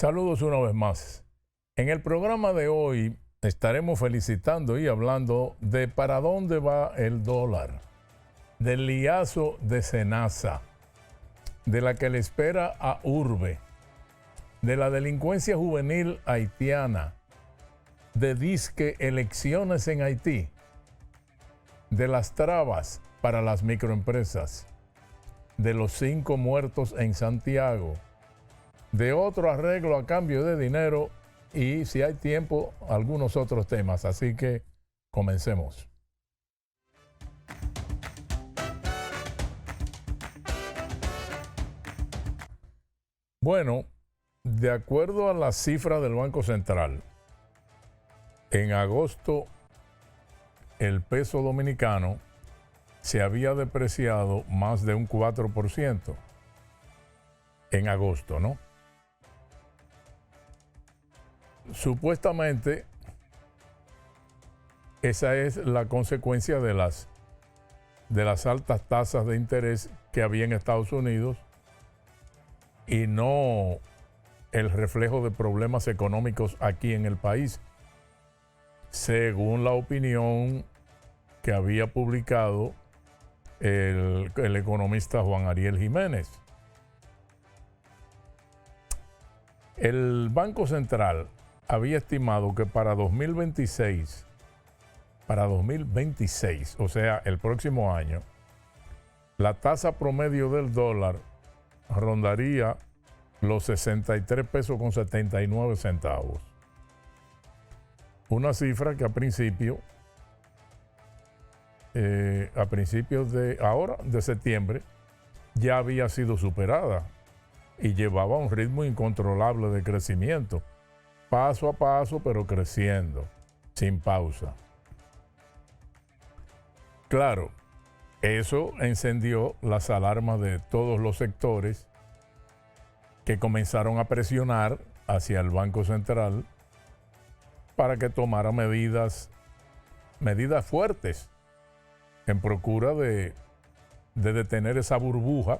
Saludos una vez más. En el programa de hoy estaremos felicitando y hablando de para dónde va el dólar, del liazo de Senasa, de la que le espera a Urbe, de la delincuencia juvenil haitiana, de disque elecciones en Haití, de las trabas para las microempresas, de los 5 muertos en Santiago, de otro arreglo a cambio de dinero y, si hay tiempo, algunos otros temas. Así que comencemos. Bueno, de acuerdo a las cifras del Banco Central, en agosto el peso dominicano se había depreciado más de un 4%. En agosto, ¿no? Supuestamente, esa es la consecuencia de las altas tasas de interés que había en Estados Unidos y no el reflejo de problemas económicos aquí en el país, según la opinión que había publicado el economista Juan Ariel Jiménez. El Banco Central había estimado que para 2026, o sea, el próximo año, la tasa promedio del dólar rondaría los 63 pesos con 79 centavos. Una cifra que a principios de septiembre, ya había sido superada y llevaba un ritmo incontrolable de crecimiento, paso a paso, pero creciendo, sin pausa. Claro, eso encendió las alarmas de todos los sectores que comenzaron a presionar hacia el Banco Central para que tomara medidas fuertes en procura de detener esa burbuja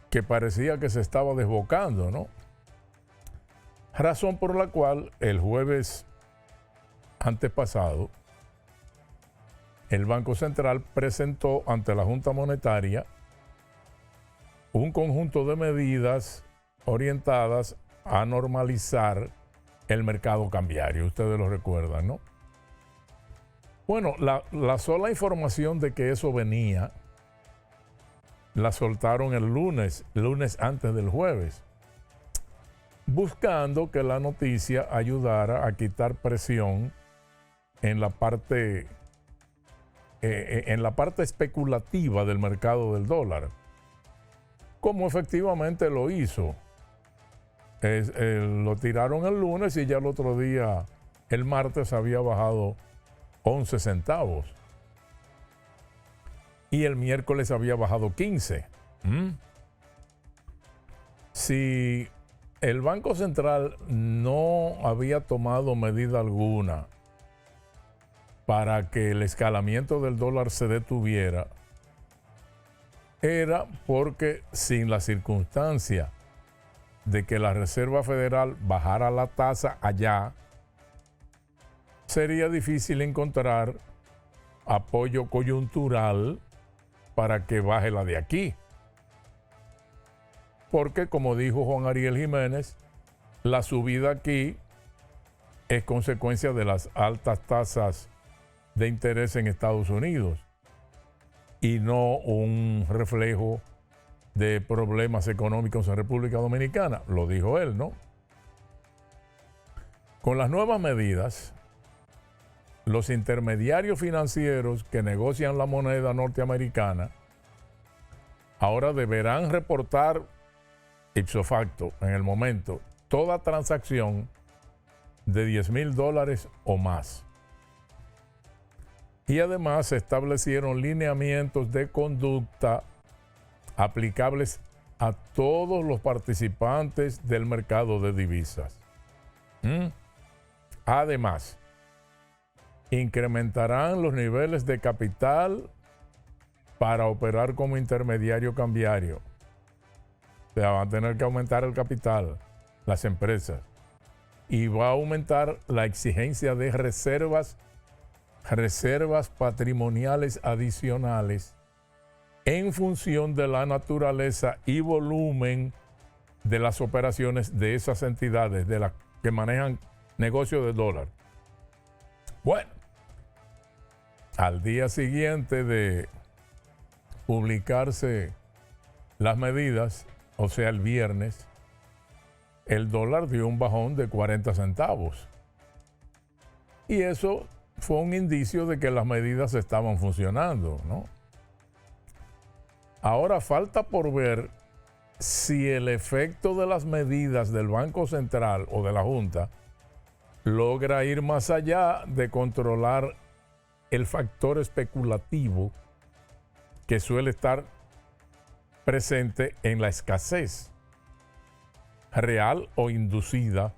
que parecía que se estaba desbocando, ¿no? Razón por la cual el jueves antepasado el Banco Central presentó ante la Junta Monetaria un conjunto de medidas orientadas a normalizar el mercado cambiario. Ustedes lo recuerdan, ¿no? Bueno, la sola información de que eso venía la soltaron el lunes antes del jueves, buscando que la noticia ayudara a quitar presión en la parte especulativa del mercado del dólar, como efectivamente lo hizo. Lo tiraron el lunes y ya el otro día, el martes, había bajado 11 centavos. Y el miércoles había bajado 15. Si el Banco Central no había tomado medida alguna para que el escalamiento del dólar se detuviera, era porque sin la circunstancia de que la Reserva Federal bajara la tasa allá, sería difícil encontrar apoyo coyuntural para que baje la de aquí. Porque, como dijo Juan Ariel Jiménez, la subida aquí es consecuencia de las altas tasas de interés en Estados Unidos y no un reflejo de problemas económicos en República Dominicana. Lo dijo él, ¿no? Con las nuevas medidas, los intermediarios financieros que negocian la moneda norteamericana ahora deberán reportar ipso facto, en el momento, toda transacción de $10,000 o más. Y además se establecieron lineamientos de conducta aplicables a todos los participantes del mercado de divisas. Además, incrementarán los niveles de capital para operar como intermediario cambiario. O sea, van a tener que aumentar el capital. las empresas. Y va a aumentar la exigencia de reservas patrimoniales adicionales en función de la naturaleza y volumen de las operaciones de esas entidades de las que manejan negocios de dólar. Bueno, al día siguiente de publicarse las medidas, o sea, el viernes, el dólar dio un bajón de 40 centavos. Y eso fue un indicio de que las medidas estaban funcionando, ¿no? Ahora falta por ver si el efecto de las medidas del Banco Central o de la Junta logra ir más allá de controlar el factor especulativo que suele estar presente en la escasez real o inducida,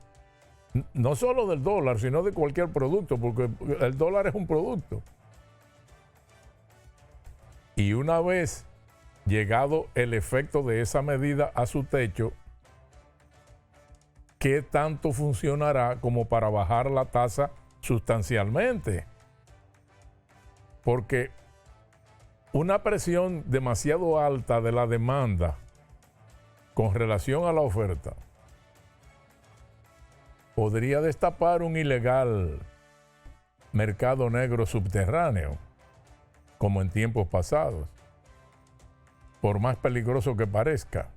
no solo del dólar, sino de cualquier producto, porque el dólar es un producto. Y una vez llegado el efecto de esa medida a su techo, ¿qué tanto funcionará como para bajar la tasa sustancialmente? Porque una presión demasiado alta de la demanda con relación a la oferta podría destapar un ilegal mercado negro subterráneo, como en tiempos pasados, por más peligroso que parezca.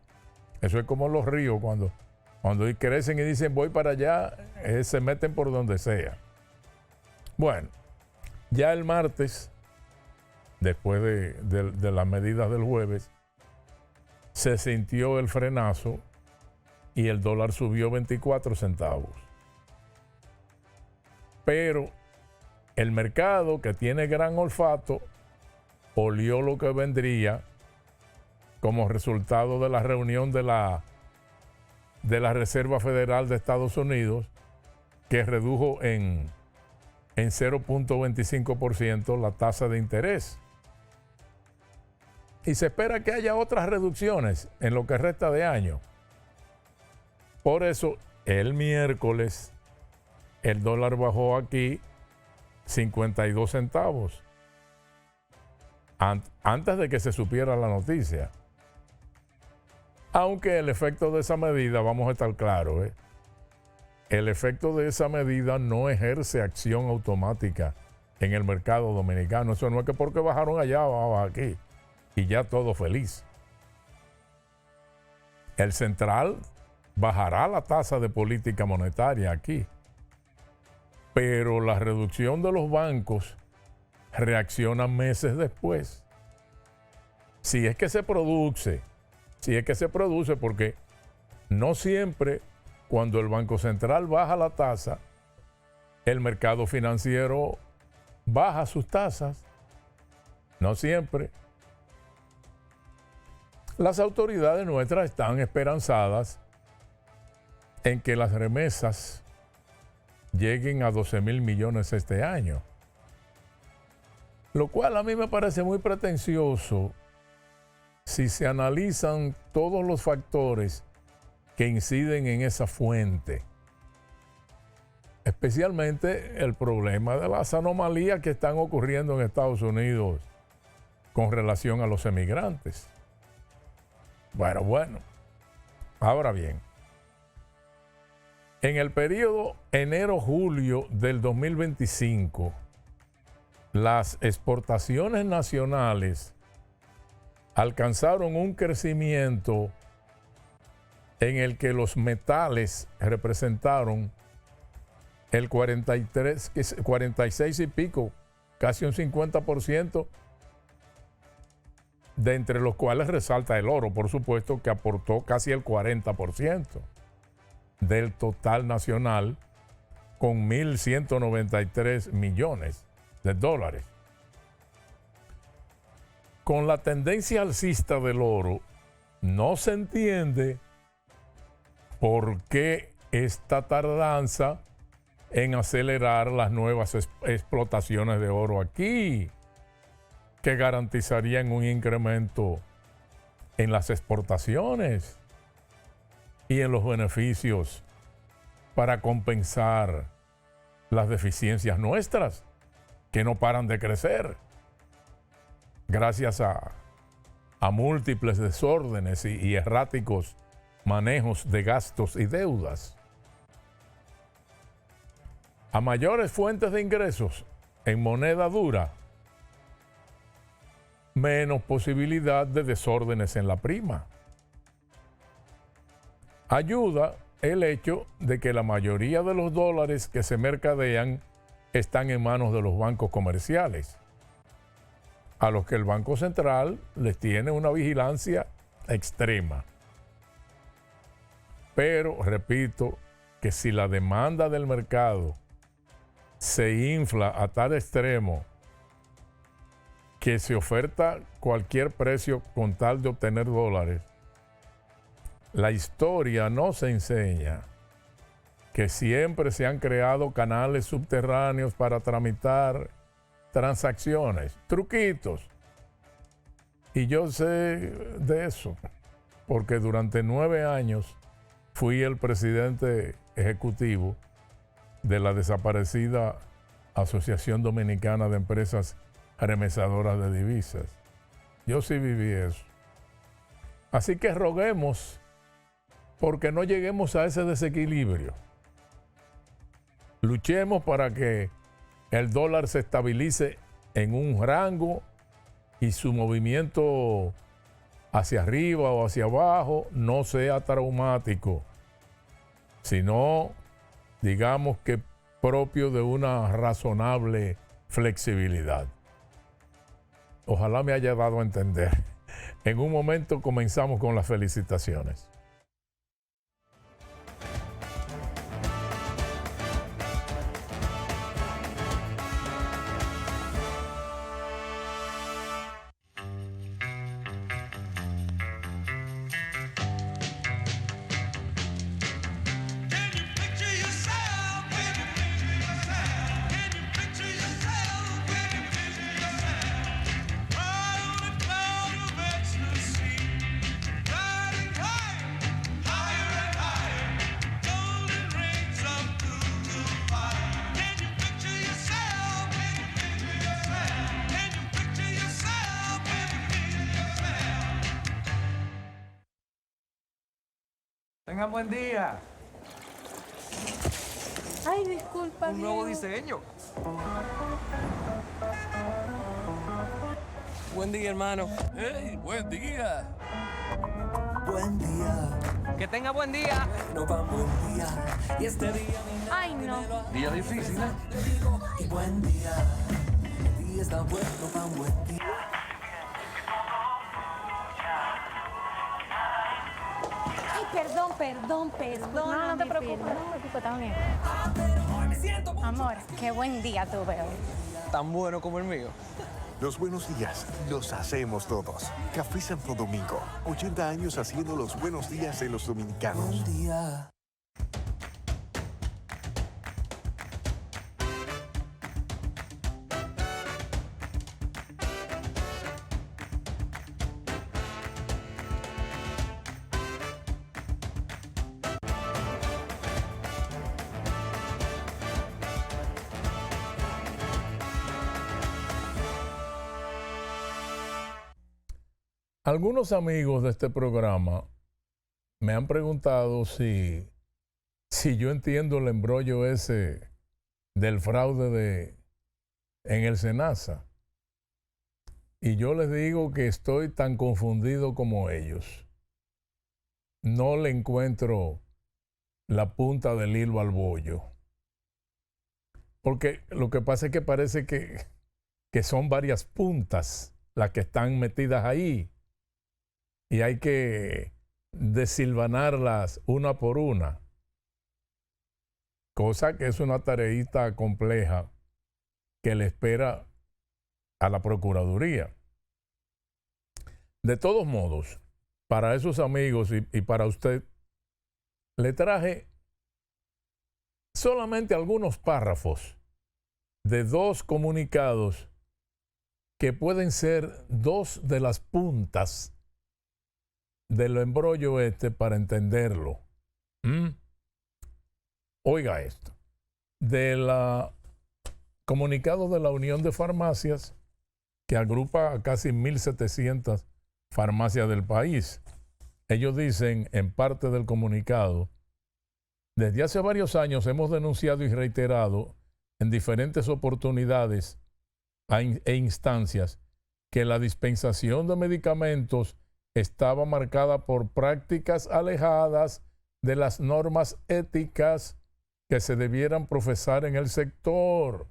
Eso es como los ríos, cuando crecen y dicen voy para allá, se meten por donde sea. Bueno, ya el martes, después de las medidas del jueves, se sintió el frenazo y el dólar subió 24 centavos. Pero el mercado, que tiene gran olfato, olió lo que vendría como resultado de la reunión de la Reserva Federal de Estados Unidos, que redujo en 0.25% la tasa de interés. Y se espera que haya otras reducciones en lo que resta de año. Por eso, el miércoles, el dólar bajó aquí 52 centavos, antes de que se supiera la noticia. Aunque el efecto de esa medida, vamos a estar claros, el efecto de esa medida no ejerce acción automática en el mercado dominicano. Eso no es que porque bajaron allá, baja aquí y ya todo feliz. El central bajará la tasa de política monetaria aquí, pero la reducción de los bancos reacciona meses después. Si es que se produce, porque no siempre cuando el Banco Central baja la tasa, el mercado financiero baja sus tasas. No siempre. Las autoridades nuestras están esperanzadas en que las remesas lleguen a 12,000 millones este año, lo cual a mí me parece muy pretencioso si se analizan todos los factores que inciden en esa fuente, especialmente el problema de las anomalías que están ocurriendo en Estados Unidos con relación a los emigrantes. Bueno, ahora bien, en el periodo enero-julio del 2025, las exportaciones nacionales alcanzaron un crecimiento en el que los metales representaron el 46 y pico, casi un 50%, de entre los cuales resalta el oro, por supuesto, que aportó casi el 40% del total nacional, con 1.193 millones de dólares. Con la tendencia alcista del oro, no se entiende por qué esta tardanza en acelerar las nuevas explotaciones de oro aquí, que garantizarían un incremento en las exportaciones y en los beneficios para compensar las deficiencias nuestras, que no paran de crecer, gracias a múltiples desórdenes y erráticos manejos de gastos y deudas. A mayores fuentes de ingresos en moneda dura, menos posibilidad de desórdenes en la prima. Ayuda el hecho de que la mayoría de los dólares que se mercadean están en manos de los bancos comerciales, a los que el Banco Central les tiene una vigilancia extrema. Pero, repito, que si la demanda del mercado se infla a tal extremo que se oferta cualquier precio con tal de obtener dólares, la historia nos enseña que siempre se han creado canales subterráneos para tramitar transacciones, truquitos. Y yo sé de eso, porque durante 9 años fui el presidente ejecutivo de la desaparecida Asociación Dominicana de Empresas Remesadoras de Divisas. Yo sí viví eso. Así que roguemos porque no lleguemos a ese desequilibrio. Luchemos para que el dólar se estabilice en un rango y su movimiento hacia arriba o hacia abajo no sea traumático, sino, digamos que propio de una razonable flexibilidad. Ojalá me haya dado a entender. En un momento comenzamos con las felicitaciones. Tengan buen día. Ay, disculpa. Un nuevo diseño. Buen día, hermano. ¡Hey, buen día! Buen día. Que tenga buen día. No va buen día. Y este día Ay, no. Día difícil, ¿eh? te digo y buen día. El día está bueno, va buen día. Ay, perdón. No te preocupes, no te preocupes, está bien. Hoy me siento Amor, qué buen día tuve hoy. tan bueno como el mío. Los buenos días los hacemos todos. Café Santo Domingo, 80 años haciendo los buenos días de los dominicanos. Buen día. Algunos amigos de este programa me han preguntado si yo entiendo el embrollo ese del fraude en el SENASA. Y yo les digo que estoy tan confundido como ellos. No le encuentro la punta del hilo al bollo. Porque lo que pasa es que parece que son varias puntas las que están metidas ahí. Y hay que desilvanarlas una por una. Cosa que es una tareita compleja que le espera a la Procuraduría. De todos modos, para esos amigos y para usted, le traje solamente algunos párrafos de 2 comunicados que pueden ser 2 de las puntas del embrollo para entenderlo. oiga esto, del comunicado de la Unión de Farmacias, que agrupa a casi 1.700 farmacias del país. Ellos dicen en parte del comunicado: desde hace varios años hemos denunciado y reiterado en diferentes oportunidades e instancias que la dispensación de medicamentos estaba marcada por prácticas alejadas de las normas éticas que se debieran profesar en el sector,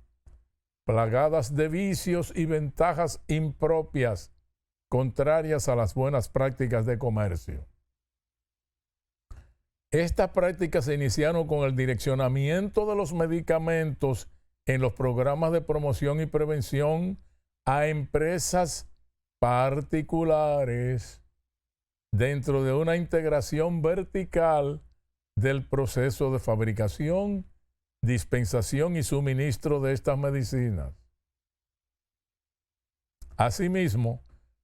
plagadas de vicios y ventajas impropias, contrarias a las buenas prácticas de comercio. Estas prácticas se iniciaron con el direccionamiento de los medicamentos en los programas de promoción y prevención a empresas particulares dentro de una integración vertical del proceso de fabricación, dispensación y suministro de estas medicinas. Asimismo,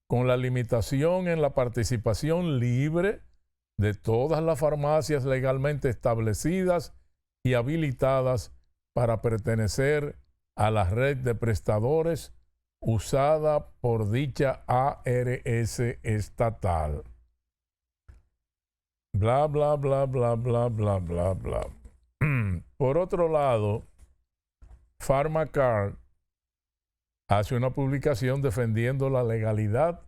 con la limitación en la participación libre de todas las farmacias legalmente establecidas y habilitadas para pertenecer a la red de prestadores usada por dicha ARS estatal. Bla, bla, bla, bla, bla, bla, bla, bla. Por otro lado, PharmaCard hace una publicación defendiendo la legalidad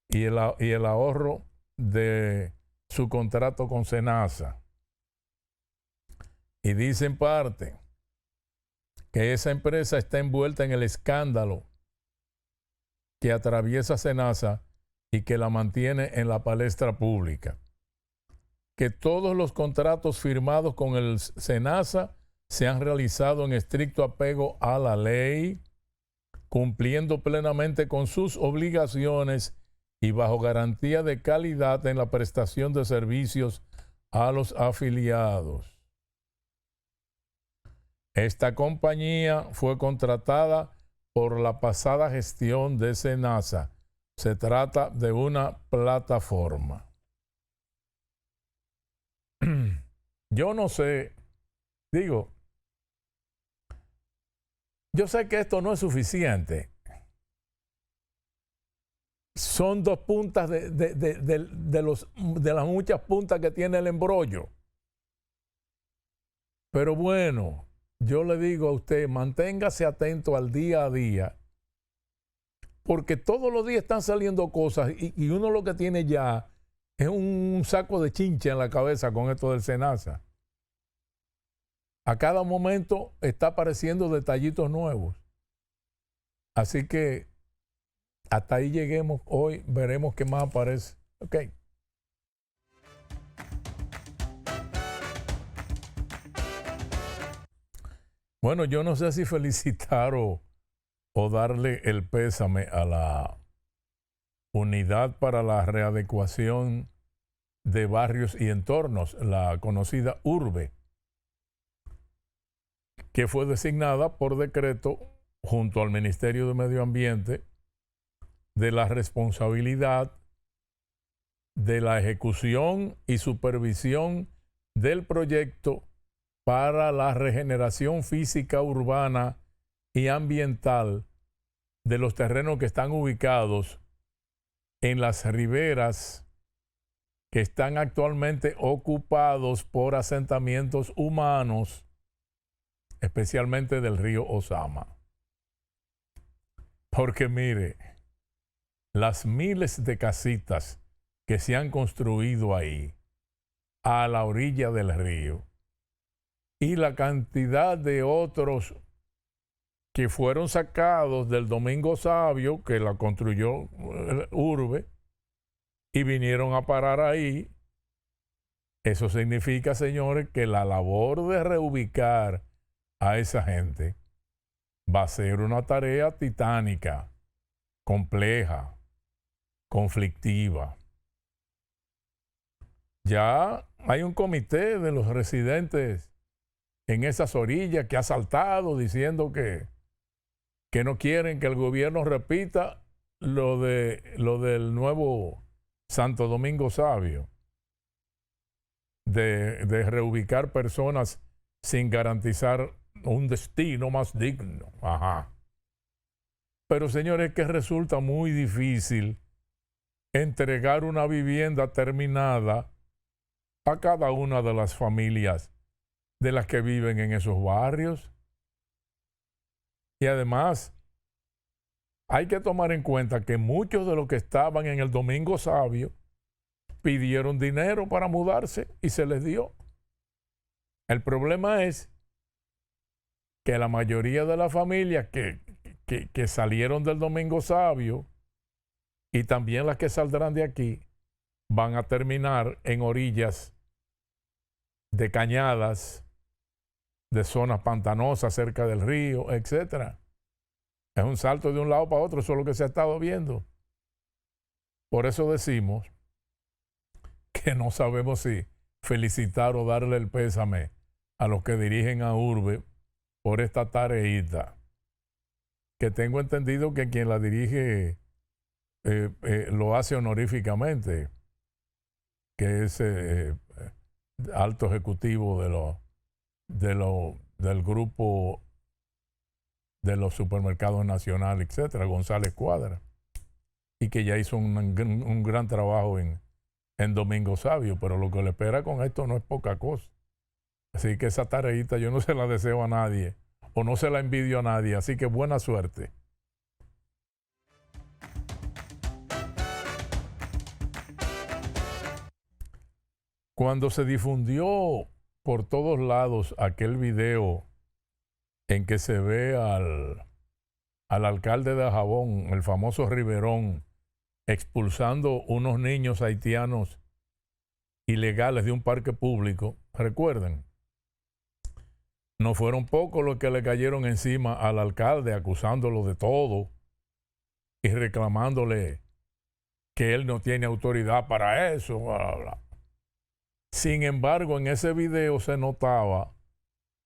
y el ahorro de su contrato con Senasa. Y dice en parte que esa empresa está envuelta en el escándalo que atraviesa Senasa y que la mantiene en la palestra pública. Que todos los contratos firmados con el Senasa se han realizado en estricto apego a la ley, cumpliendo plenamente con sus obligaciones y bajo garantía de calidad en la prestación de servicios a los afiliados. Esta compañía fue contratada por la pasada gestión de Senasa. Se trata de una plataforma. Yo no sé, digo, yo sé que esto no es suficiente. Son dos puntas de las muchas puntas que tiene el embrollo. Pero bueno, yo le digo a usted, manténgase atento al día a día, porque todos los días están saliendo cosas y uno lo que tiene ya es un saco de chincha en la cabeza con esto del Senasa. A cada momento está apareciendo detallitos nuevos. Así que hasta ahí lleguemos hoy, veremos qué más aparece. Ok. Bueno, yo no sé si felicitar o darle el pésame a la Unidad para la Readecuación de Barrios y Entornos, la conocida URBE, que fue designada por decreto junto al Ministerio de Medio Ambiente de la responsabilidad de la ejecución y supervisión del proyecto para la regeneración física urbana y ambiental de los terrenos que están ubicados en las riberas que están actualmente ocupados por asentamientos humanos, especialmente del río Ozama. Porque mire, las miles de casitas que se han construido ahí, a la orilla del río, y la cantidad de otros que fueron sacados del Domingo Sabio, que la construyó Urbe, y vinieron a parar ahí. Eso significa, señores, que la labor de reubicar a esa gente va a ser una tarea titánica, compleja, conflictiva. Ya hay un comité de los residentes en esas orillas que ha saltado diciendo que no quieren que el gobierno repita lo del nuevo Santo Domingo Sabio. de reubicar personas sin garantizar un destino más digno. Ajá. Pero señores, es que resulta muy difícil entregar una vivienda terminada a cada una de las familias de las que viven en esos barrios. Y además, hay que tomar en cuenta que muchos de los que estaban en el Domingo Sabio pidieron dinero para mudarse y se les dio. El problema es que la mayoría de las familias que salieron del Domingo Sabio y también las que saldrán de aquí van a terminar en orillas de cañadas, de zonas pantanosas cerca del río, etc. Es un salto de un lado para otro, eso es lo que se ha estado viendo. Por eso decimos que no sabemos si felicitar o darle el pésame a los que dirigen a Urbe por esta tareita, que tengo entendido que quien la dirige lo hace honoríficamente, que es alto ejecutivo del grupo de los supermercados nacionales, etcétera, González Cuadra, y que ya hizo un gran trabajo en Domingo Sabio, pero lo que le espera con esto no es poca cosa. Así que esa tareita yo no se la deseo a nadie, o no se la envidio a nadie, así que buena suerte. Cuando se difundió por todos lados aquel video en que se ve al alcalde de Dajabón, el famoso Riverón, expulsando unos niños haitianos ilegales de un parque público, recuerden, no fueron pocos los que le cayeron encima al alcalde acusándolo de todo y reclamándole que él no tiene autoridad para eso, bla, bla, bla. Sin embargo, en ese video se notaba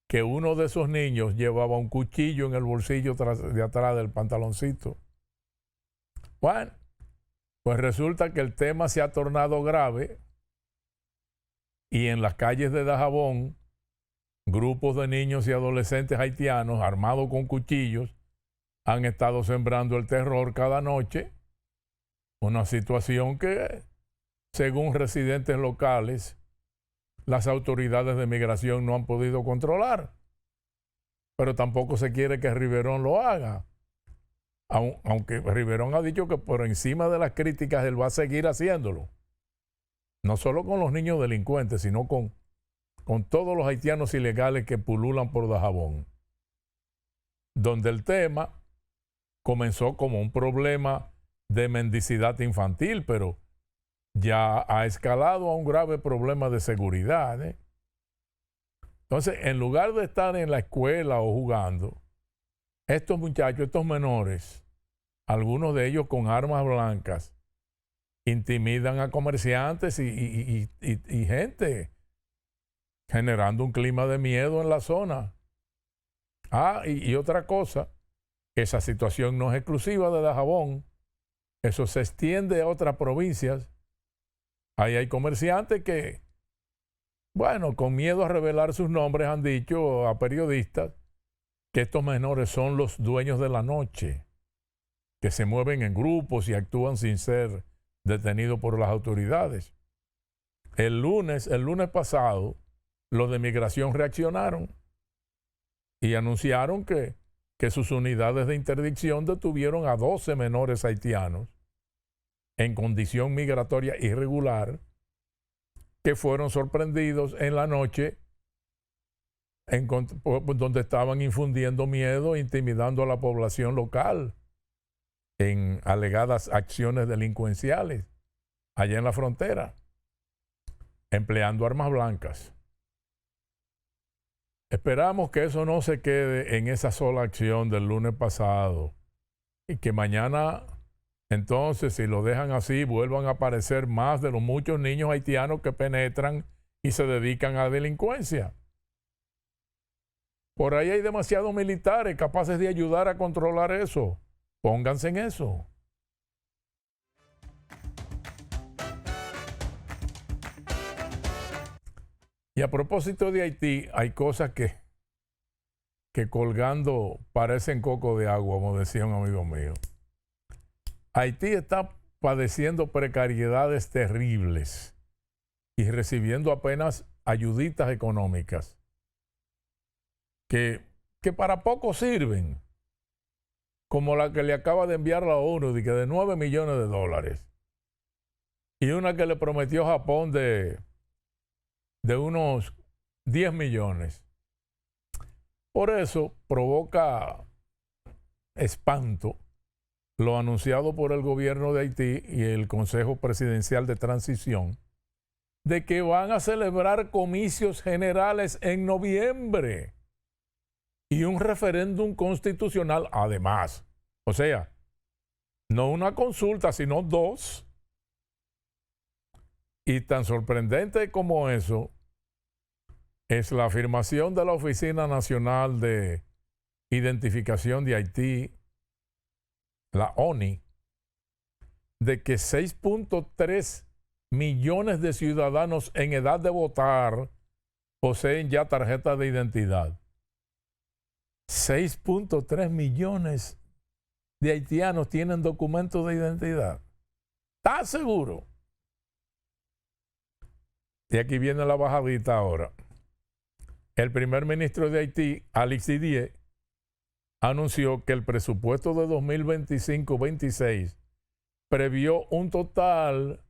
que uno de esos niños llevaba un cuchillo en el bolsillo de atrás del pantaloncito. Bueno, pues resulta que el tema se ha tornado grave y en las calles de Dajabón, grupos de niños y adolescentes haitianos armados con cuchillos han estado sembrando el terror cada noche, una situación que, según residentes locales, las autoridades de migración no han podido controlar. Pero tampoco se quiere que Riverón lo haga. Aunque Riverón ha dicho que por encima de las críticas él va a seguir haciéndolo. No solo con los niños delincuentes, sino con todos los haitianos ilegales que pululan por Dajabón. Donde el tema comenzó como un problema de mendicidad infantil, pero ya ha escalado a un grave problema de seguridad, ¿eh? Entonces, en lugar de estar en la escuela o jugando, estos muchachos, estos menores, algunos de ellos con armas blancas, intimidan a comerciantes y gente, generando un clima de miedo en la zona. Y otra cosa, esa situación no es exclusiva de Dajabón, eso se extiende a otras provincias. Ahí hay comerciantes que, bueno, con miedo a revelar sus nombres, han dicho a periodistas que estos menores son los dueños de la noche, que se mueven en grupos y actúan sin ser detenidos por las autoridades. El lunes pasado, los de migración reaccionaron y anunciaron que sus unidades de interdicción detuvieron a 12 menores haitianos en condición migratoria irregular, que fueron sorprendidos en la noche donde estaban infundiendo miedo, intimidando a la población local en alegadas acciones delincuenciales allá en la frontera, empleando armas blancas. Esperamos que eso no se quede en esa sola acción del lunes pasado y que mañana, entonces, si lo dejan así, vuelvan a aparecer más de los muchos niños haitianos que penetran y se dedican a la delincuencia. Por ahí hay demasiados militares capaces de ayudar a controlar eso. Pónganse en eso. Y a propósito de Haití, hay cosas que colgando parecen coco de agua, como decía un amigo mío. Haití está padeciendo precariedades terribles y recibiendo apenas ayuditas económicas que para poco sirven, como la que le acaba de enviar la ONU de 9 millones de dólares y una que le prometió Japón de unos 10 millones. Por eso provoca espanto lo anunciado por el gobierno de Haití y el Consejo Presidencial de Transición de que van a celebrar comicios generales en noviembre y un referéndum constitucional además. O sea, no una consulta, sino dos. Y tan sorprendente como eso es la afirmación de la Oficina Nacional de Identificación de Haití, la ONI, de que 6.3 millones de ciudadanos en edad de votar poseen ya tarjeta de identidad. 6.3 millones de haitianos tienen documentos de identidad. ¿Estás seguro? Y aquí viene la bajadita ahora. El primer ministro de Haití, Alex Didier, anunció que el presupuesto de 2025-26 previó un total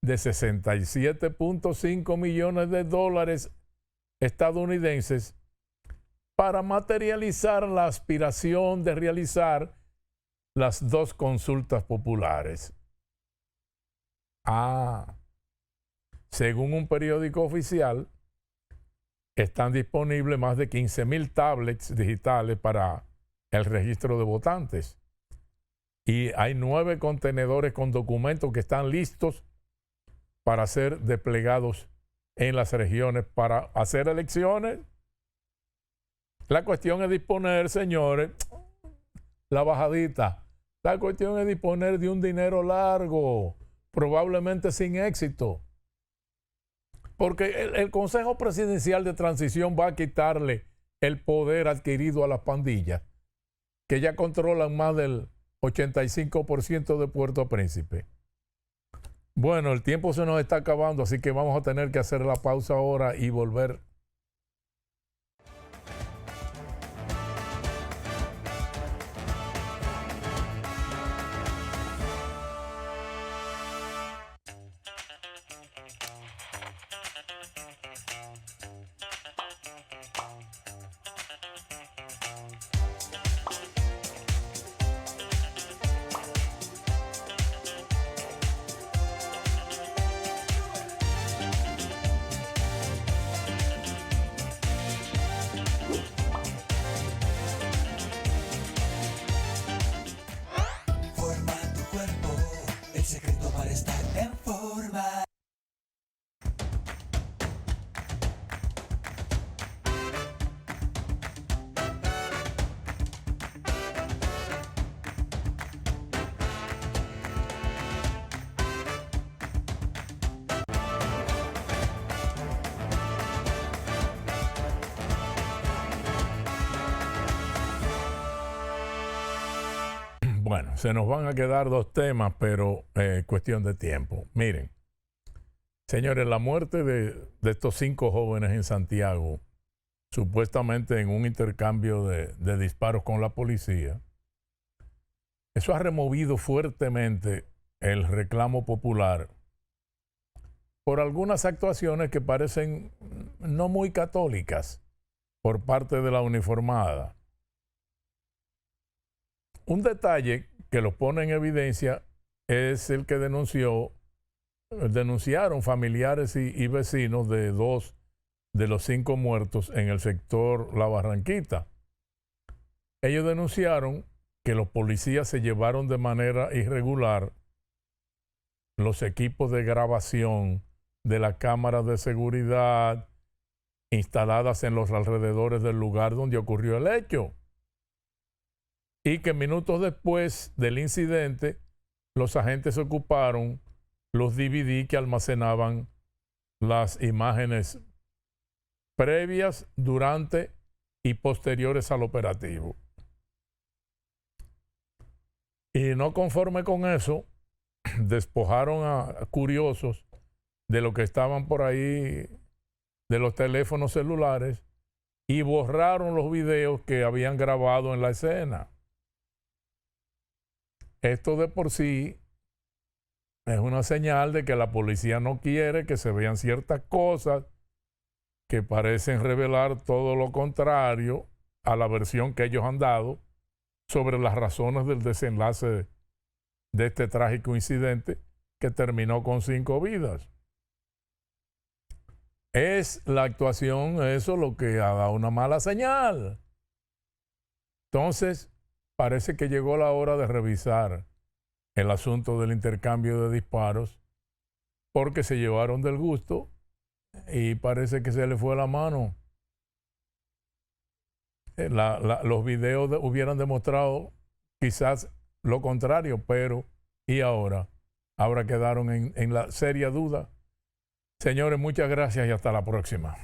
de 67.5 millones de dólares estadounidenses para materializar la aspiración de realizar las dos consultas populares. Según un periódico oficial, están disponibles más de 15,000 tablets digitales para el registro de votantes. Y hay 9 contenedores con documentos que están listos para ser desplegados en las regiones para hacer elecciones. La cuestión es disponer, señores, la bajadita. La cuestión es disponer de un dinero largo, probablemente sin éxito. Porque el Consejo Presidencial de Transición va a quitarle el poder adquirido a las pandillas, que ya controlan más del 85% de Puerto Príncipe. Bueno, el tiempo se nos está acabando, así que vamos a tener que hacer la pausa ahora y volver. Forma tu cuerpo, el secreto para estar en forma. Bueno, se nos van a quedar 2 temas, pero cuestión de tiempo. Miren, señores, la muerte de estos 5 jóvenes en Santiago, supuestamente en un intercambio de disparos con la policía, eso ha removido fuertemente el reclamo popular por algunas actuaciones que parecen no muy católicas por parte de la uniformada. Un detalle que lo pone en evidencia es el que denunciaron familiares y vecinos de 2 de los 5 muertos en el sector La Barranquita. Ellos denunciaron que los policías se llevaron de manera irregular los equipos de grabación de las cámaras de seguridad instaladas en los alrededores del lugar donde ocurrió el hecho. Y que minutos después del incidente, los agentes ocuparon los DVD que almacenaban las imágenes previas, durante y posteriores al operativo. Y no conforme con eso, despojaron a curiosos de lo que estaban por ahí, de los teléfonos celulares, y borraron los videos que habían grabado en la escena. Esto de por sí es una señal de que la policía no quiere que se vean ciertas cosas que parecen revelar todo lo contrario a la versión que ellos han dado sobre las razones del desenlace de este trágico incidente que terminó con 5 vidas. Es la actuación, eso lo que ha dado una mala señal. Entonces, parece que llegó la hora de revisar el asunto del intercambio de disparos, porque se llevaron del gusto y parece que se le fue la mano. Los videos hubieran demostrado quizás lo contrario, pero ¿y ahora? Ahora quedaron en la seria duda. Señores, muchas gracias y hasta la próxima.